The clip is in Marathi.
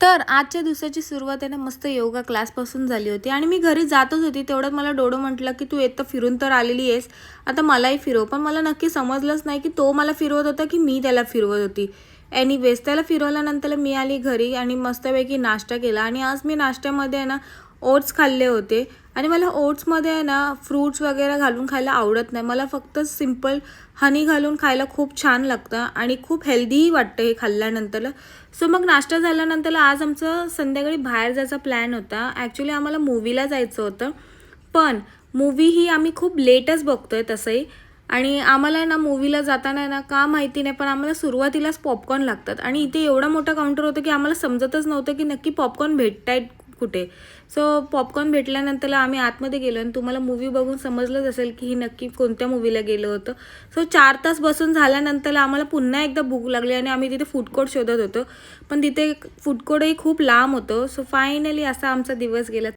तर आजच्या दिवसाची सुरुवात आहे ना मस्त योगा क्लासपासून झाली होती आणि मी घरी जातच होती. तेवढ्यात मला डोडो म्हटलं की तू एकतर फिरून तर आलेली आहेस, आता मलाही फिरव. पण मला नक्की समजलंच नाही की तो मला फिरवत होता की मी त्याला फिरवत होती. एनिवेज त्याला फिरवल्यानंतर मी आली घरी आणि मस्तपैकी नाश्ता केला. आणि आज मी नाश्त्यामध्ये आहे ना ओट्स खाल्ले होते. आणि मला ओट्समध्ये आहे ना फ्रूट्स वगैरे घालून खायला आवडत नाही. मला फक्त सिंपल हनी घालून खायला खूप छान लागतं आणि खूप हेल्दीही वाटतं हे खाल्ल्यानंतर. सो मग नाश्ता झाल्यानंतर आज आमचं संध्याकाळी बाहेर जायचा प्लॅन होता. ॲक्च्युली आम्हाला मूवीला जायचं होतं, पण मूवी ही आम्ही खूप लेटच बघतोय तसंही. आणि आम्हाला ना मूवीला जाताना ना का माहिती नाही, पण आम्हाला सुरुवातीलाच पॉपकॉर्न लागतात. आणि इथे एवढा मोठा काउंटर होतं की आम्हाला समजतच नव्हतं की नक्की पॉपकॉर्न भेटत आहेत कुठे. सो पॉपकॉर्न भेटल्यानंतर आम्ही आतमध्ये गेलो आणि तुम्हाला मूवी बघून समजलंच असेल की ही नक्की कोणत्या मूवीला गेलो होतं. सो 4 तास बसून झाल्यानंतर आम्हाला पुन्हा एकदा भूक लागली आणि आम्ही तिथे फूड कोर्ट शोधत होतो, पण तिथे फूड कोर्टही खूप लांब होतं. सो फायनली असा आमचा दिवस गेला.